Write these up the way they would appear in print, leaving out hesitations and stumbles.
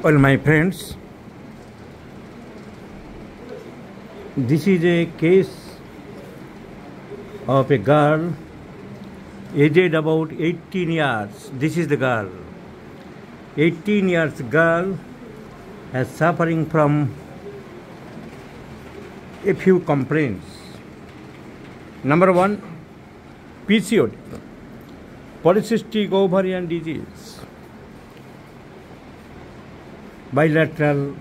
Well, my friends, this is a case of a girl aged about 18 years. This is the girl. 18 years girl is suffering from a few complaints. Number one, PCOD, polycystic ovarian disease, bilateral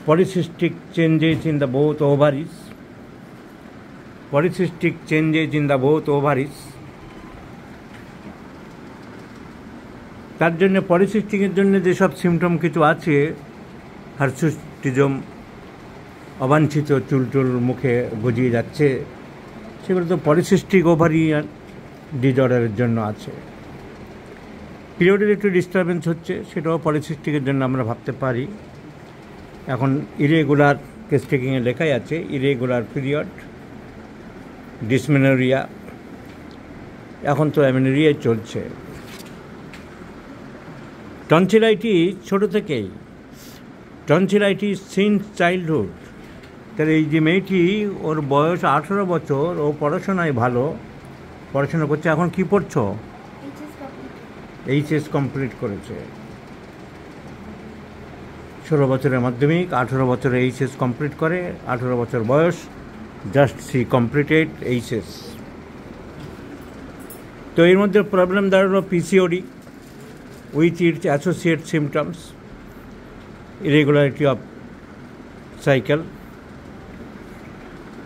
polycystic changes in the both ovaries, polycystic changes in the both ovaries. তার জন্য পলিসিস্টিকের জন্য যেসব symptom কিছু আছে, hirsutism, অবাঞ্ছিত চুল মুখে গজিয়ে যাচ্ছে, সেগুলো তো পলিসিস্টিক ওভারিয়ান ডিসঅর্ডারের জন্য আছে। পিরিয়ডের একটু ডিস্টারবেন্স হচ্ছে, সেটাও পলিসিস্টিকের জন্য আমরা ভাবতে পারি। এখন ইরেগুলার কেস টেকিংয়ে লেখাই আছে ইরেগুলার পিরিয়ড, ডিসমেনোরিয়া, এখন তো অ্যামেনোরিয়াই চলছে। টনসিলাইটিস ছোটো থেকেই, টনসিলাইটিস সিন্স চাইল্ডহুড। তাহলে এই যে মেয়েটি, ওর বয়স 18 বছর, ও পড়াশোনায় ভালো, পড়াশোনা করছে। এখন কি পড়ছো? এইচএস কমপ্লিট করেছে। 16 বছরের মাধ্যমিক, 18 বছরে এইচএস কমপ্লিট করে, 18 বছর বয়স, জাস্ট সি কমপ্লিটেড এইচএস। তো এর মধ্যে প্রবলেম দাঁড়ালো PCOD with its associate symptoms, irregularity of cycle.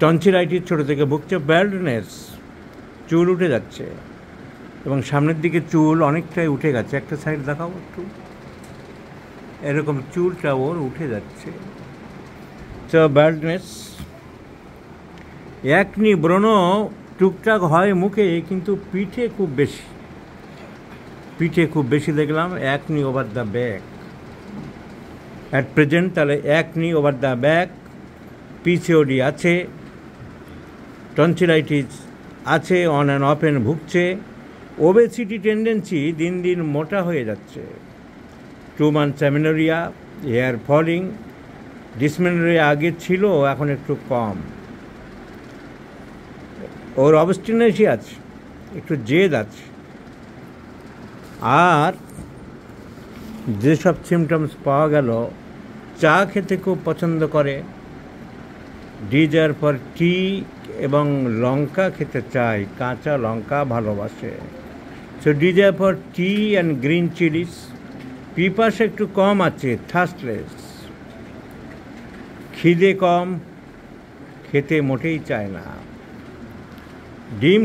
Tonsillitis ছোটো থেকে ভুগছে, ব্যাল্ডনেস, চুল উঠে যাচ্ছে এবং সামনের দিকে চুল অনেকটাই উঠে গেছে। একটা সাইড দেখাও একটু, এরকম চুলটা ওর উঠে যাচ্ছে। তো ব্যাল্ডনেস, একনি ব্রণ টুকটাক হয় মুখে, কিন্তু পিঠে খুব বেশি দেখলাম। Acne over the back at present. তাহলে acne over the back, PCOD আছে, টনসিলাইটিস আছে, অন অ্যান্ড অফ এন্ড ভুগছে, ওবেসিটি টেন্ডেন্সি, দিন দিন মোটা হয়ে যাচ্ছে, 2 months amenorrhoea, hair falling, dysmenorrhoea আগে ছিল, এখন একটু কম। ওর অবস্টিনেসি আছে, একটু জেদ আছে। আর যেসব সিমটমস পাওয়া গেল, চা খেতে খুব পছন্দ করে, ডিজায়ার ফর টি, এবং লঙ্কা খেতে চায়, কাঁচা লঙ্কা ভালোবাসে। So desire for T and green Chillies. পিপাসা একটু কম আছে, থার্স্টলেস। খিদে কম, খেতে মোটেই চায় না। ডিম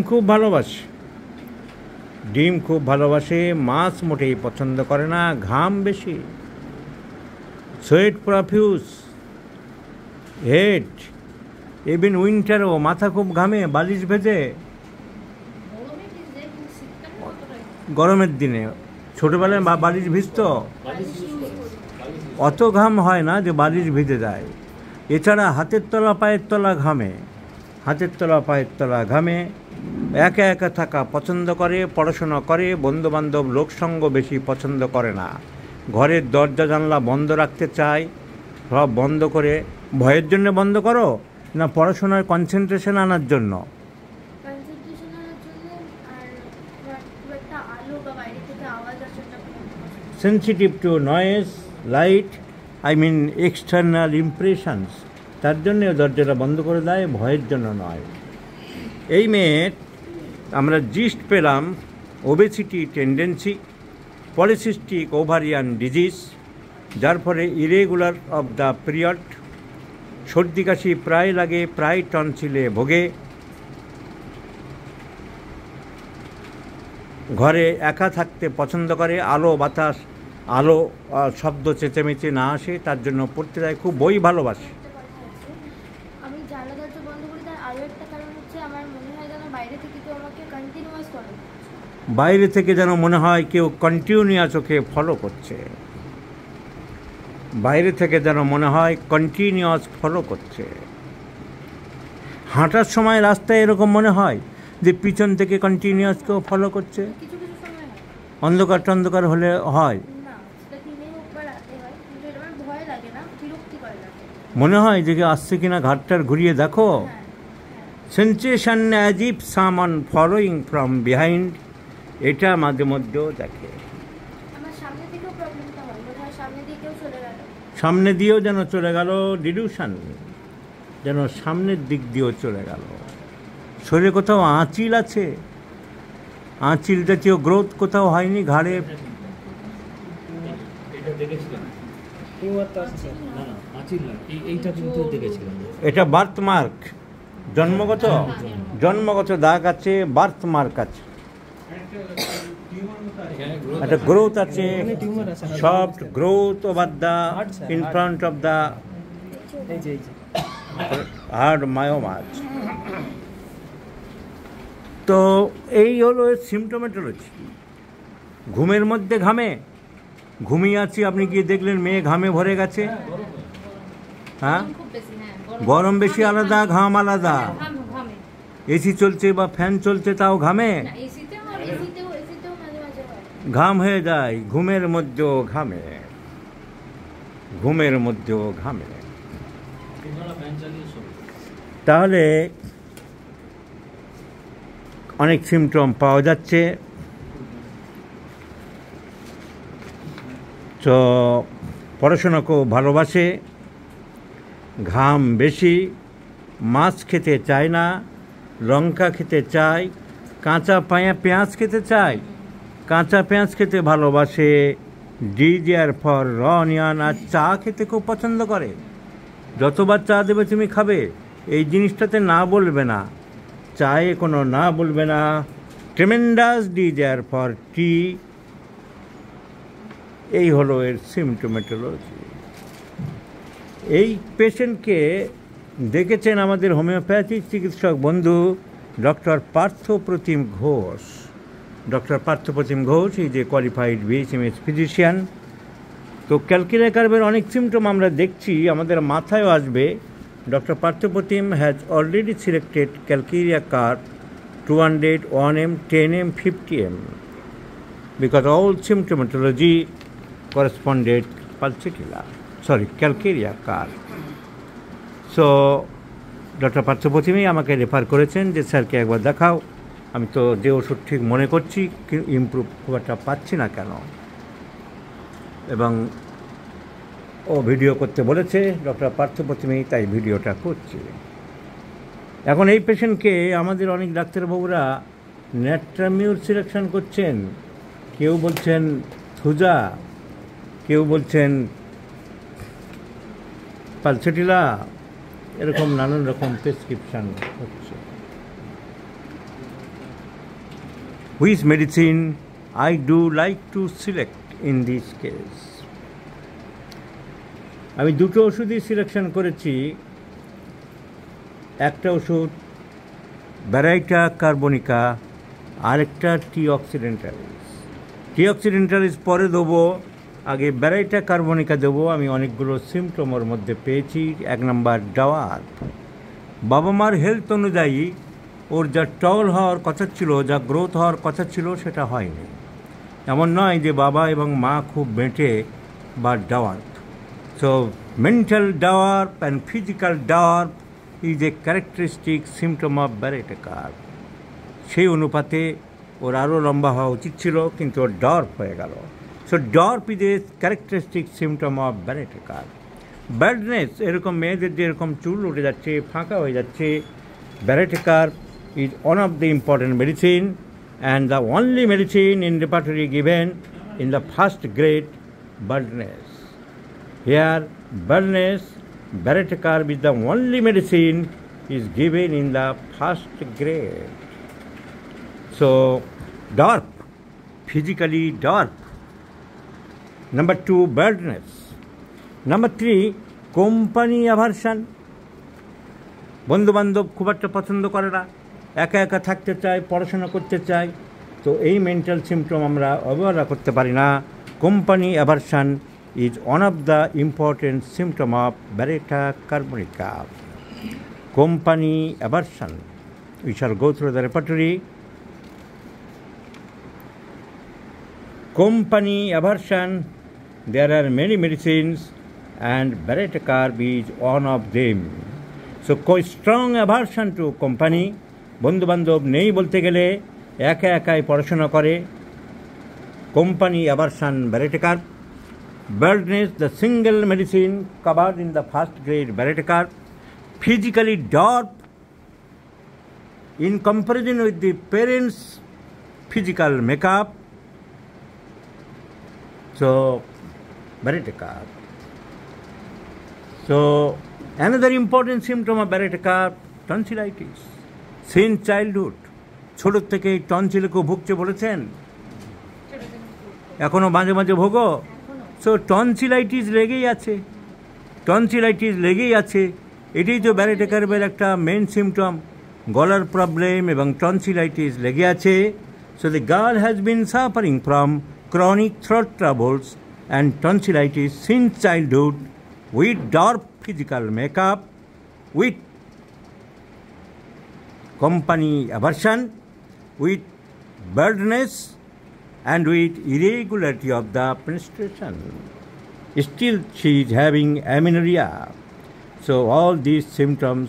খুব ভালোবাসে, মাছ মোটেই পছন্দ করে না, ঘাম বেশি। সোয়েট প্রফিউস, হেড, ইভেন উইন্টারও, মাথা খুব ঘামে, বালিশ ভেজে। গরমের দিনে ছোটোবেলায় বালিশ ভিজত, অত ঘাম হয় না যে বালিশ ভিজে যায়। এছাড়া হাতের তলা পায়ের তলা ঘামে, একা থাকা পছন্দ করে, পড়াশোনা করে, বন্ধুবান্ধব লোকসঙ্গ বেশি পছন্দ করে না, ঘরের দরজা জানলা বন্ধ রাখতে চায়, সব বন্ধ করে। ভয়ের জন্য বন্ধ করো না পড়াশোনার কনসেন্ট্রেশন আনার জন্য? Sensitive two noise, light, external impressions, তার জন্য দরজাটা বন্ধ করে দেয়, ভয়ের জন্য নয়। এই মেয়ের আমরা জিস্ট পেলাম, obesity tendency, polycystic ovarian disease, যার ফলে ইরেগুলার অফ দ্য পিরিয়ড, সর্দি কাশি প্রায় লাগে, প্রায় টনসিলে ভোগে, ঘরে একা থাকতে পছন্দ করে, আলো বাতাস, শব্দ চেঁচেমেচে না আসে, তার জন্য পড়তে যায়, খুব বই ভালোবাসে। বাইরে থেকে যেন মনে হয় কেউ কন্টিনিউয়াস ওকে ফলো করছে, হাঁটার সময় রাস্তায় এরকম মনে হয় যে পিছন থেকে কন্টিনিউয়াস কেউ ফলো করছে। অন্ধকার হলে হয়, মনে হয় যে আসছে কিনা ঘাটটার ঘুরিয়ে দেখো। Sensation as if someone following from behind, এটা মাঝে মধ্যেও দেখে। সামনে দিয়েও যেন চলে গেল, ডিলিউশন, যেন সামনের দিক দিয়েও চলে গেল। শরীরে কোথাও আঁচিল আছে, আঁচিল জাতীয় গ্রোথ কোথাও হয়নি ঘাড়ে। এটা বার্থমার্ক, জন্মগত দাগ আছে, বার্থমার্ক আছে, একটা গ্রোথ আছে, soft growth over the in front of the hard myomas. তো এই হলো সিমটোমেটোলজি। ঘুমের মধ্যে ঘামে, ঘুমিয়ে আছি, আপনি গিয়ে দেখলেন মেয়ে ঘামে ভরে গেছে। হ্যাঁ, গরম বেশি আলাদা, ঘাম আলাদা। এসি চলছে বা ফ্যান চলছে তাও ঘামে, ঘাম হয়ে যায়। ঘুমের মধ্যেও ঘামে, ঘুমের মধ্যেও ঘামে। তাহলে অনেক সিমটম পাওয়া যাচ্ছে। তো পড়াশোনাকেও ভালোবাসে, ঘাম বেশি, মাছ খেতে চায় না, লঙ্কা খেতে চায়, কাঁচা পেঁয়াজ খেতে চায়, কাঁচা পেঁয়াজ খেতে ভালোবাসে, ডিজিআর ফর র অনিয়ন। আর চা খেতে খুব পছন্দ করে, যতবার চা দেবে তুমি খাবে, এই জিনিসটাতে না বলবে না, চায়ে কোনো না বলবে না। ট্রেমেন্ডাস ডিজিআর ফর টি, এই হলো এর সিমটোমেটোলজি। এই পেশেন্টকে দেখেছেন আমাদের হোমিওপ্যাথিক চিকিৎসক বন্ধু doctor Parthapratim Ghosh. Doctor Parthapratim Ghosh is a qualified BSMS physician. তো ক্যালকেরিয়া কার্ভের অনেক সিমটম আমরা দেখছি, আমাদের মাথায়ও আসবে। Doctor Parthapratim has already selected calcarea carb 200, 1M, 10M, 50M, because all symptomatology corresponded calcarea carb. So doctor পার্থপ্রতিমই আমাকে রেফার করেছেন যে স্যারকে একবার দেখাও। আমি তো যে ওষুধ ঠিক মনে করছি, ইমপ্রুভ খুব একটা পাচ্ছি না কেন, এবং ও ভিডিও করতে বলেছে ডক্টর পার্থপ্রতিমই, তাই ভিডিওটা করছি। এখন এই পেশেন্টকে আমাদের অনেক ডাক্তারবাবুরা ন্যাট্রামিউর সিলেকশন করছেন, কেউ বলছেন থুজা, কেউ বলছেন পালসেটিলা, এরকম নানান রকম প্রেসক্রিপশান হচ্ছে। Which medicine I do like to select in this case? আমি দুটো ওষুধই সিলেকশন করেছি। একটা ওষুধ ব্যারাইটা কার্বনিকা, আরেকটা টি অক্সিডেন্টালিস পরে দেবো, আগে ব্যারাইটা কার্বনিকা দেবো। আমি অনেকগুলো সিমটমের মধ্যে পেয়েছি। 1 নম্বর ডাওয়ার, বাবা মার হেলথ অনুযায়ী ওর যা টল হওয়ার কথা ছিল, যা গ্রোথ হওয়ার কথা ছিল, সেটা হয়নি। এমন নয় যে বাবা এবং মা খুব বেঁটে বা Dawr. So mental Dawr and physical Dawr is a characteristic symptom of baryta curve. সেই অনুপাতে ওর আরও লম্বা হওয়া উচিত ছিল, কিন্তু ওর ডর্প হয়ে গেল। সো ডর্প is a characteristic symptom of baryta carb. Badness, এরকম মেয়েদের যে এরকম চুল উঠে যাচ্ছে, ফাঁকা হয়ে যাচ্ছে, ব্যারাইটা curve is one of the important medicine and the only medicine in repertory given in the first grade baldness. Here baldness, Barrett curve is the only medicine is given in the first grade. So dwarf, physically dwarf. Number 2, baldness. Number 3, company aversion. বন্ধু বান্ধব খুব একটা পছন্দ করে না, একা একা থাকতে চায়, পড়াশোনা করতে চায়। তো এই মেন্টাল সিমটম আমরা অবহেলা করতে পারি না। Company aversion is one of the important symptom of baryta carbonica. Company aversion, we shall go through the repertory. Company aversion, there are many medicines and Beretta-Carb is one of them. So strong aversion to company, বন্ধু বান্ধব নেই বলতে গেলে একা একাই পড়াশোনা করে, company aversion Beretta-Carb. Baldness, the single medicine covered in the first grade Beretta-Carb. Physically dwarf in comparison with the parents' physical makeup. So Beretta-Carb. So another important symptom of Beretta-Carb, tonsillitis. Since childhood, ছোট থেকে টনসিলে কেউ ভুগছে বলেছেন? এখনো মাঝে মাঝে ভোগো? So tonsillitis লেগেই আছে, এটাই তো Beretta-Carb-এর একটা মেন সিমটম, গলার প্রবলেম এবং টনসিলাইটিস লেগে আছে. So the girl has been suffering from chronic throat troubles and tonsillitis since childhood with dark physical makeup, with company aversion, with baldness, and with irregularity of the menstruation. Still she is having amenorrhea. So all these symptoms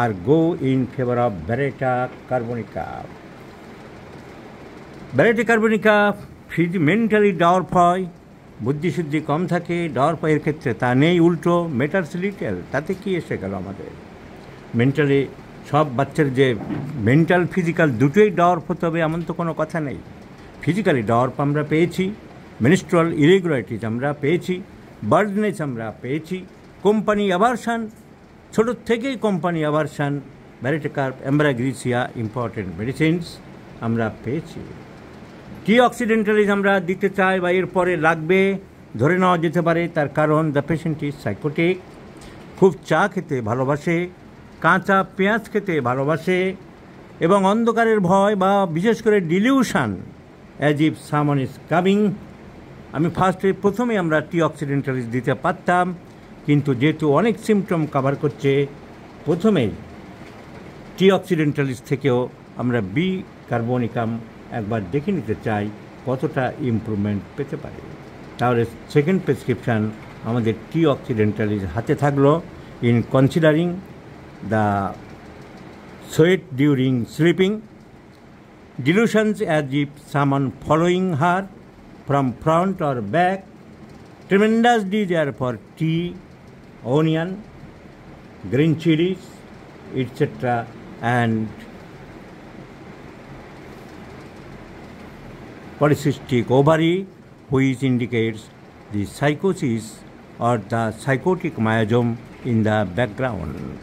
are go in favor of Beretta-Carbonica. Beretta-Carbonica mentally dwarf হয়, বুদ্ধিশুদ্ধি কম থাকে, DORP এর ক্ষেত্রে তা নেই, উল্টো matters little, তাতে কি এসে গেল আমাদের? মেন্টালি সব বাচ্চার যে মেন্টাল ফিজিক্যাল দুটোই ডর্প হতে হবে এমন তো কোনো কথা নেই. ফিজিক্যালি ডর্প আমরা পেয়েছি, মেনস্ট্রুয়াল ইরেগুলারিটিস আমরা পেয়েছি, বার্ডনেস আমরা পেয়েছি, কোম্পানি অ্যাভারশন, ছোটোর থেকেই company aversion, Beretta-Carb, ambra grisea important medicines আমরা পেয়েছি. টি অক্সিডেন্টালিজ আমরা দিতে চাই বা এরপরে লাগবে ধরে নেওয়া যেতে পারে, তার কারণ দ্য পেশেন্ট ইজ সাইকোটিক, খুব চা খেতে ভালোবাসে, কাঁচা পেঁয়াজ খেতে ভালোবাসে এবং অন্ধকারের ভয় বা বিশেষ করে dilution as if someone is coming. আমি প্রথমে আমরা টি অক্সিডেন্টালিজ দিতে পারতাম, কিন্তু যেহেতু অনেক সিমটম কভার করছে, প্রথমেই টি অক্সিডেন্টালিজ থেকেও আমরা বি কার্বনিকাম একবার দেখে নিতে চাই কতটা ইমপ্রুভমেন্ট পেতে পারে. তাহলে সেকেন্ড প্রেসক্রিপশান আমাদের টি অক্সিডেন্টালিজ হাতে থাকলো. In considering the sweat during sleeping, delusions as if someone following her from front or back, tremendous desire for tea, onion, green chillies, etc. and polycystic ovary, which indicates the psychosis or the psychotic myosome in the background.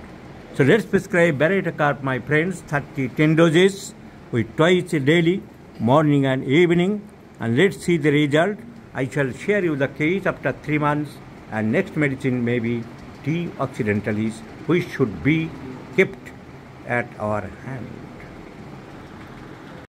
So let's prescribe Beretta-Carb, my friends, 10 doses with twice daily, morning and evening, and let's see the result. I shall share you the case after 3 months, and next medicine may be T. occidentalis, which should be kept at our hand.